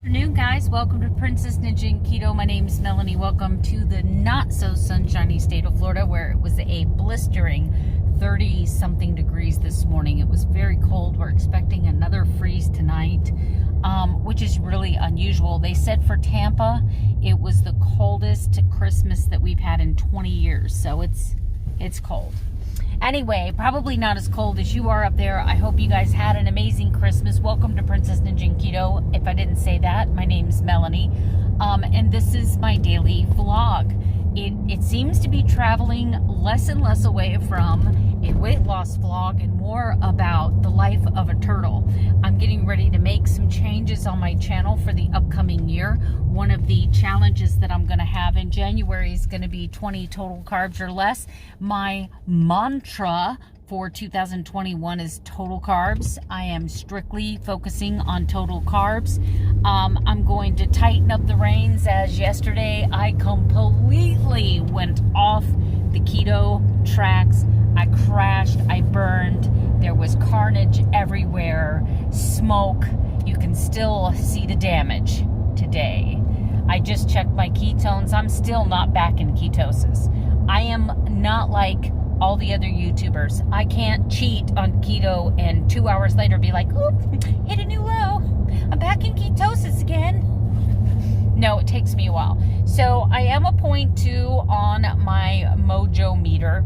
Afternoon, guys. Welcome to Princess Ninja and Keto. My name is Melanie. Welcome to the not so sunshiny state of Florida, where it was a blistering 30 something degrees this morning. It was very cold. We're expecting another freeze tonight, which is really unusual. They said for Tampa it was the coldest Christmas that we've had in 20 years, so it's cold. Anyway, probably not as cold as you are up there. I hope you guys had an amazing Christmas. Welcome to Princess Ninja and Keto. If I didn't say that, my name's Melanie, and this is my daily vlog. It seems to be traveling less and less away from a weight loss vlog and more about the life of a turtle. I'm getting ready to make some changes on my channel for the upcoming year. One of the challenges that I'm going to have in January is going to be 20 total carbs or less. My mantra for 2021 is total carbs. I am strictly focusing on total carbs. I'm going to tighten up the reins, as yesterday I completely went off the keto tracks. I crashed, I burned, there was carnage everywhere, smoke. You can still see the damage today. I just checked my ketones. I'm still not back in ketosis. I am not like all the other YouTubers. I can't cheat on keto and 2 hours later be like, oop, hit a new low. I'm back in ketosis again. No, it takes me a while. So I am a 0.2 on my Mojo meter.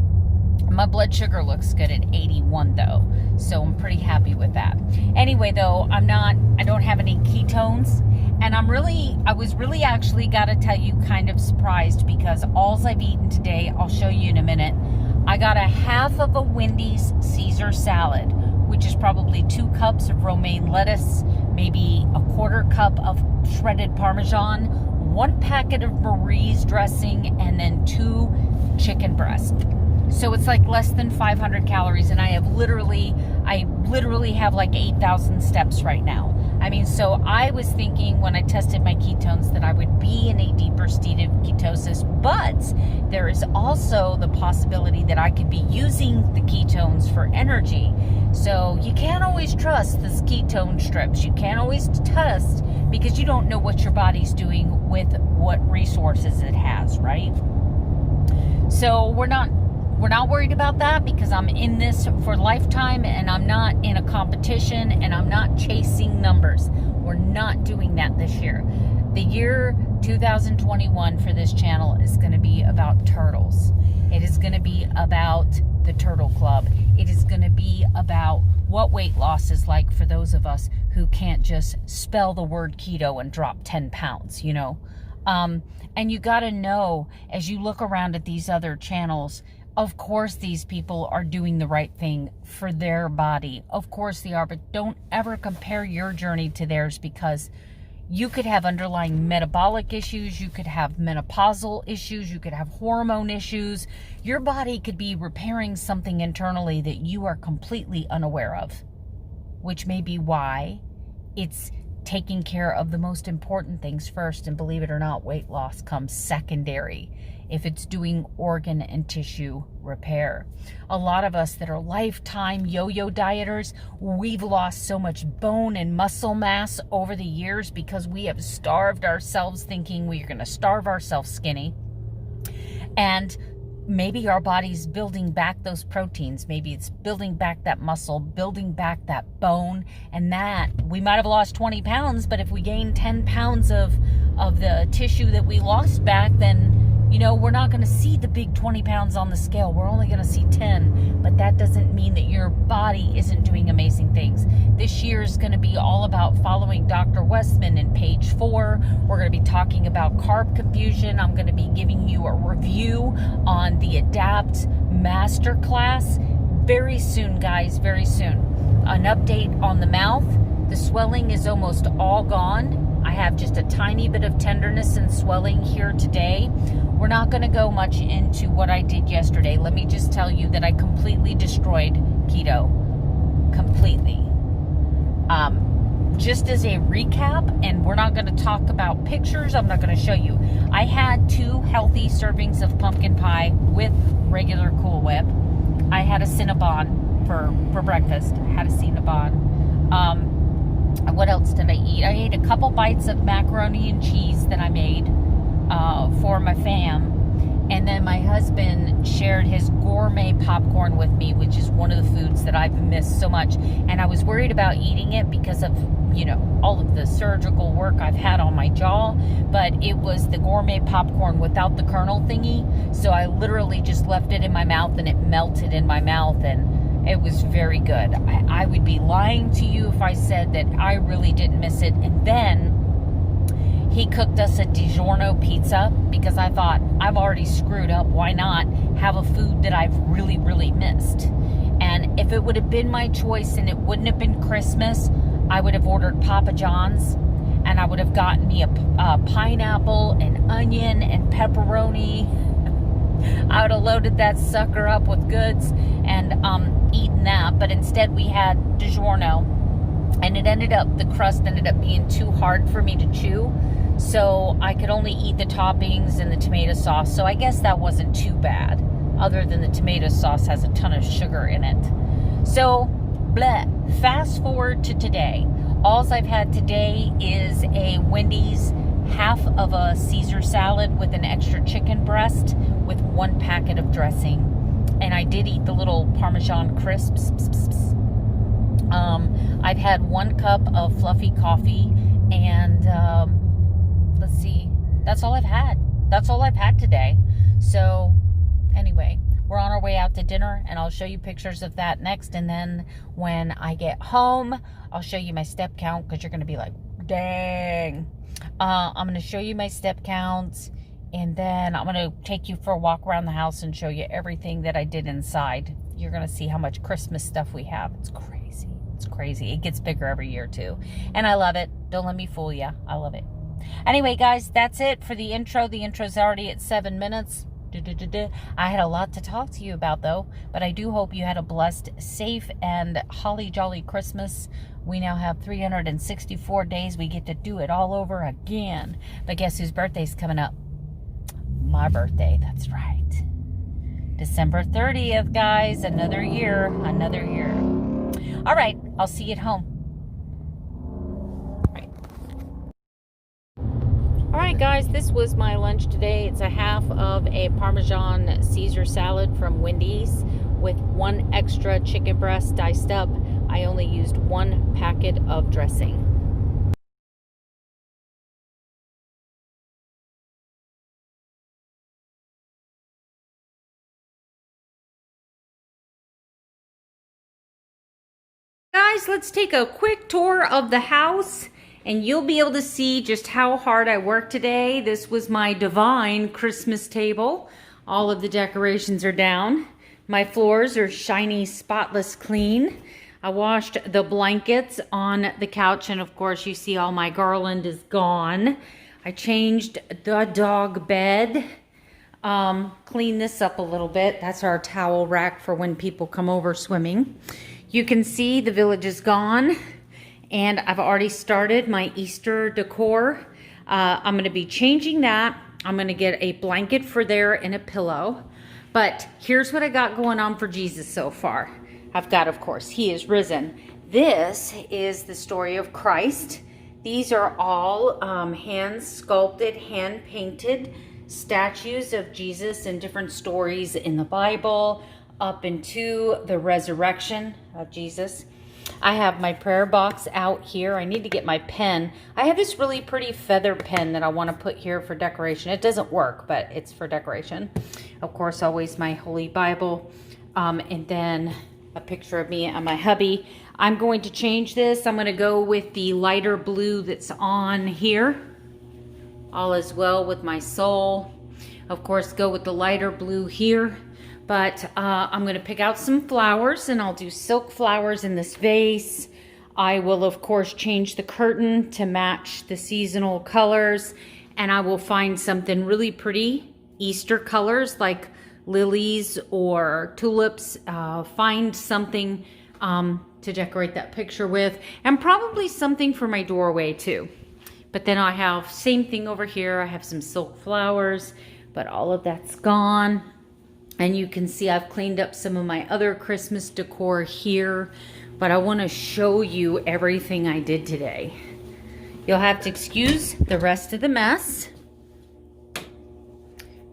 My blood sugar looks good at 81 though, so I'm pretty happy with that. Anyway though, I don't have any ketones, and I was really actually gotta tell you, kind of surprised, because all I've eaten today, I'll show you in a minute. I got a half of a Wendy's Caesar salad, which is probably 2 cups of romaine lettuce, maybe a quarter cup of shredded Parmesan, 1 packet of Marie's dressing, and then 2 chicken breasts. So it's like less than 500 calories, and I literally have like 8,000 steps right now. I mean, so I was thinking when I tested my ketones that I would be in a deeper state of ketosis, but there is also the possibility that I could be using the ketones for energy. So you can't always trust this ketone strips. You can't always test, because you don't know what your body's doing with what resources it has, right? So we're not worried about that, because I'm in this for lifetime, and I'm not in a competition, and I'm not chasing numbers. We're not doing that this year. The year 2021 for this channel is going to be about turtles. It is going to be about the Turtle Club. It is going to be about what weight loss is like for those of us who can't just spell the word keto and drop 10 pounds, you know. And you got to know, as you look around at these other channels, of course these people are doing the right thing for their body. Of course they are, but don't ever compare your journey to theirs, because you could have underlying metabolic issues, you could have menopausal issues, you could have hormone issues. Your body could be repairing something internally that you are completely unaware of, which may be why it's taking care of the most important things first, and believe it or not, weight loss comes secondary if it's doing organ and tissue repair. A lot of us that are lifetime yo-yo dieters, we've lost so much bone and muscle mass over the years because we have starved ourselves thinking we're going to starve ourselves skinny. And maybe our body's building back those proteins. Maybe it's building back that muscle, building back that bone, and that we might have lost 20 pounds, but if we gain 10 pounds of the tissue that we lost back, then, you know, we're not going to see the big 20 pounds on the scale. We're only going to see 10, but that doesn't mean that your body isn't doing amazing things. This year is going to be all about following Dr. Westman in page 4. We're going to be talking about carb confusion. I'm going to be giving you a review on the Adapt Masterclass very soon, guys, very soon. An update on the mouth. The swelling is almost all gone. I have just a tiny bit of tenderness and swelling here today. We're not going to go much into what I did yesterday. Let me just tell you that I completely destroyed keto. Completely. Just as a recap, and we're not going to talk about pictures, I'm not going to show you. I had 2 healthy servings of pumpkin pie with regular Cool Whip. I had a Cinnabon for breakfast. I had a Cinnabon. What else did I eat? I ate a couple bites of macaroni and cheese that I made for my fam. And then my husband shared his gourmet popcorn with me, which is one of the foods that I've missed so much. And I was worried about eating it because of, you know, all of the surgical work I've had on my jaw. But it was the gourmet popcorn without the kernel thingy. So I literally just left it in my mouth and it melted in my mouth, and it was very good. I would be lying to you if I said that I really didn't miss it. And then he cooked us a DiGiorno pizza because I thought, I've already screwed up. Why not have a food that I've really, really missed? And if it would have been my choice and it wouldn't have been Christmas, I would have ordered Papa John's, and I would have gotten me a pineapple, an onion, and pepperoni. I would have loaded that sucker up with goods and eaten that. But instead we had DiGiorno, and the crust ended up being too hard for me to chew. So I could only eat the toppings and the tomato sauce. So I guess that wasn't too bad, other than the tomato sauce has a ton of sugar in it. So, bleh. Fast forward to today. Alls I've had today is a Wendy's half of a Caesar salad with an extra chicken breast with 1 packet of dressing. And I did eat the little Parmesan crisps. I've had 1 cup of fluffy coffee, and let's see, that's all I've had. That's all I've had today. So anyway, we're on our way out to dinner, and I'll show you pictures of that next. And then when I get home, I'll show you my step count, because you're going to be like, dang. I'm going to show you my step counts, and then I'm going to take you for a walk around the house and show you everything that I did inside. You're going to see how much Christmas stuff we have. It's crazy. It's crazy. It gets bigger every year too. And I love it. Don't let me fool you. I love it. Anyway, guys, that's it for the intro. The intro's already at 7 minutes. I had a lot to talk to you about, though, but I do hope you had a blessed, safe, and holly jolly Christmas. We now have 364 days. We get to do it all over again. But guess whose birthday's coming up? My birthday. That's right. December 30th, guys. Another year. Another year. All right. I'll see you at home. Alright guys, this was my lunch today. It's a half of a Parmesan Caesar salad from Wendy's with 1 extra chicken breast diced up. I only used 1 packet of dressing. Guys, let's take a quick tour of the house, and you'll be able to see just how hard I worked today. This was my divine Christmas table. All of the decorations are down. My floors are shiny, spotless clean. I washed the blankets on the couch, and of course you see all my garland is gone. I changed the dog bed. Cleaned this up a little bit. That's our towel rack for when people come over swimming. You can see the village is gone. And I've already started my Easter decor. I'm going to be changing that. I'm going to get a blanket for there and a pillow. But here's what I got going on for Jesus so far. I've got, of course, He is risen. This is the story of Christ. These are all hand sculpted, hand painted statues of Jesus and different stories in the Bible up into the resurrection of Jesus. I have my prayer box out here. I need to get my pen. I have this really pretty feather pen that I want to put here for decoration. It doesn't work, but it's for decoration. Of course, always my Holy Bible. And then a picture of me and my hubby. I'm going to change this. I'm going to go with the lighter blue that's on here. All is well with my soul. Of course, go with the lighter blue here. But I'm going to pick out some flowers, and I'll do silk flowers in this vase. I will, of course, change the curtain to match the seasonal colors. And I will find something really pretty, Easter colors like lilies or tulips. Find something to decorate that picture with. And probably something for my doorway, too. But then I have same thing over here. I have some silk flowers, but all of that's gone. And you can see I've cleaned up some of my other Christmas decor here but I want to show you everything I did today. You'll have to excuse the rest of the mess,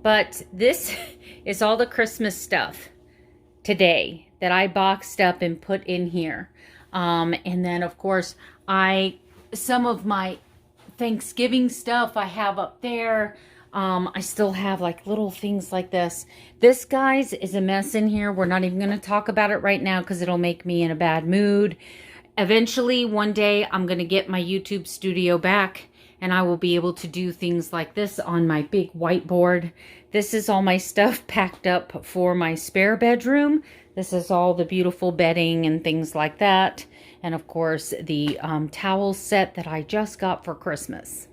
but this is all the Christmas stuff today that I boxed up and put in here. And then of course, some of my Thanksgiving stuff I have up there. I still have like little things like this. This, guys, is a mess in here. We're not even going to talk about it right now because it'll make me in a bad mood. Eventually, one day, I'm going to get my YouTube studio back and I will be able to do things like this on my big whiteboard. This is all my stuff packed up for my spare bedroom. This is all the beautiful bedding and things like that. And of course, the towel set that I just got for Christmas.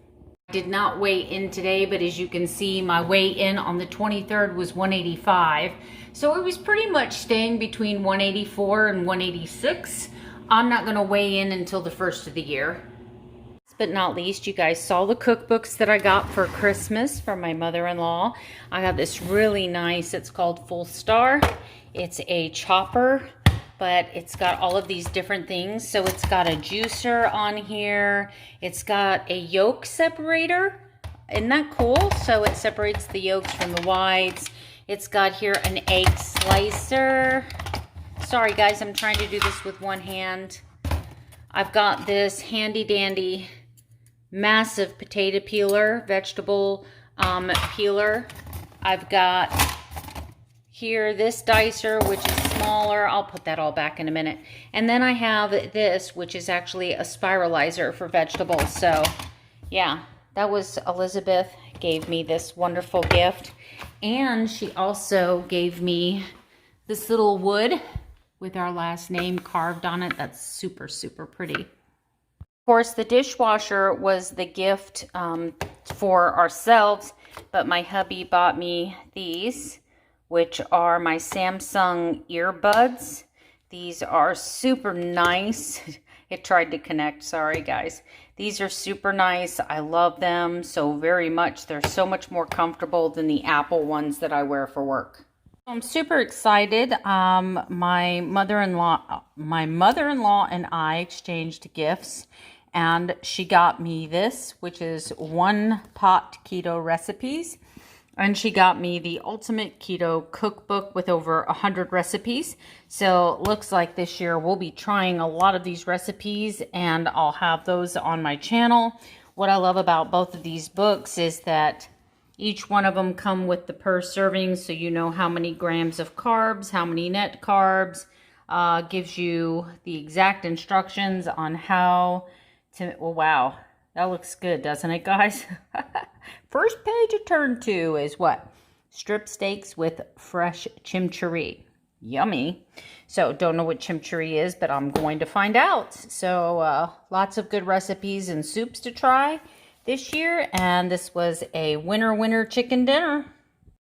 I did not weigh in today, but as you can see, my weigh-in on the 23rd was 185. So it was pretty much staying between 184 and 186. I'm not going to weigh in until the first of the year. Last but not least, you guys saw the cookbooks that I got for Christmas from my mother-in-law. I got this really nice, it's called Full Star. It's a chopper, but it's got all of these different things. So it's got a juicer on here. It's got a yolk separator. Isn't that cool? So it separates the yolks from the whites. It's got here an egg slicer. Sorry guys, I'm trying to do this with one hand. I've got this handy dandy massive potato peeler, vegetable peeler. I've got here this dicer, which is smaller. I'll put that all back in a minute. And then I have this, which is actually a spiralizer for vegetables. So yeah, that was Elizabeth gave me this wonderful gift. And she also gave me this little wood with our last name carved on it. That's super, super pretty. Of course, the dishwasher was the gift for ourselves, but my hubby bought me these, which are my Samsung earbuds. These are super nice. It tried to connect, sorry guys. These are super nice. I love them so very much. They're so much more comfortable than the Apple ones that I wear for work. I'm super excited. My mother-in-law and I exchanged gifts, and she got me this, which is One Pot Keto Recipes. And she got me the Ultimate Keto Cookbook with over 100 recipes. So looks like this year we'll be trying a lot of these recipes, and I'll have those on my channel. What I love about both of these books is that each one of them come with the per serving, so you know how many grams of carbs, how many net carbs. Gives you the exact instructions on how to, oh wow, that looks good, doesn't it, guys? First page to turn to is what? Strip steaks with fresh chimichurri. Yummy. So don't know what chimichurri is, but I'm going to find out. So lots of good recipes and soups to try this year. And this was a winner chicken dinner.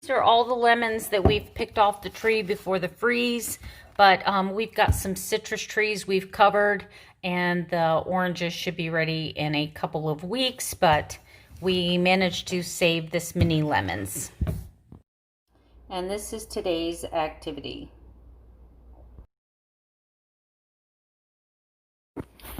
These are all the lemons that we've picked off the tree before the freeze. But we've got some citrus trees we've covered, and the oranges should be ready in a couple of weeks, but we managed to save this many lemons. And this is today's activity.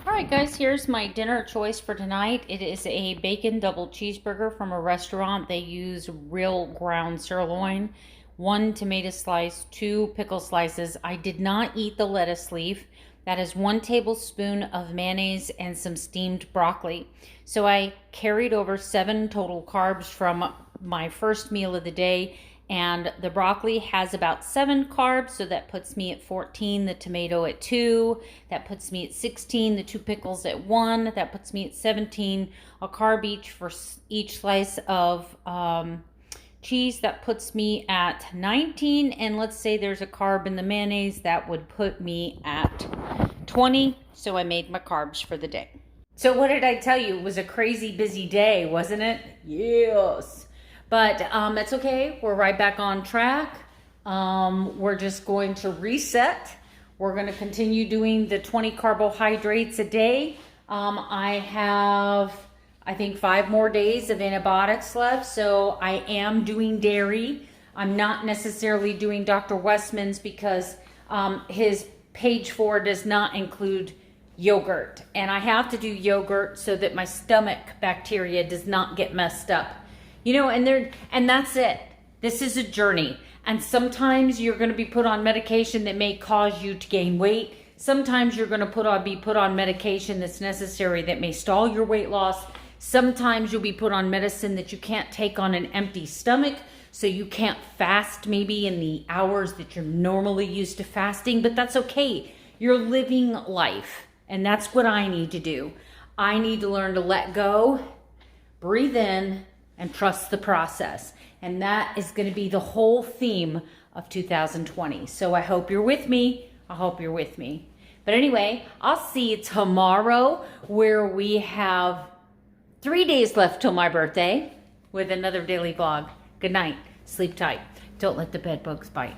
Alright guys, here's my dinner choice for tonight. It is a bacon double cheeseburger from a restaurant. They use real ground sirloin. 1 tomato slice, 2 pickle slices. I did not eat the lettuce leaf. That is 1 tablespoon of mayonnaise and some steamed broccoli. So I carried over 7 total carbs from my first meal of the day, and the broccoli has about 7 carbs, so that puts me at 14, the tomato at 2, that puts me at 16, the 2 pickles at 1, that puts me at 17, a carb each for each slice of cheese, that puts me at 19, and let's say there's a carb in the mayonnaise, that would put me at 20, so I made my carbs for the day. So what did I tell you? It was a crazy busy day, wasn't it? Yes. But it's okay, we're right back on track. We're just going to reset. We're going to continue doing the 20 carbohydrates a day. I have, I think, 5 more days of antibiotics left, so I am doing dairy. I'm not necessarily doing Dr. Westman's because his page 4 does not include yogurt. And I have to do yogurt so that my stomach bacteria does not get messed up. You know, and that's it. This is a journey. And sometimes you're going to be put on medication that may cause you to gain weight. Sometimes you're going to be put on medication that's necessary that may stall your weight loss. Sometimes you'll be put on medicine that you can't take on an empty stomach, so you can't fast maybe in the hours that you're normally used to fasting, but that's okay. You're living life, and that's what I need to do. I need to learn to let go, breathe in, and trust the process. And that is going to be the whole theme of 2020. So I hope you're with me. I hope you're with me. But anyway, I'll see you tomorrow, where we have 3 days left till my birthday with another daily vlog. Good night. Sleep tight. Don't let the bed bugs bite.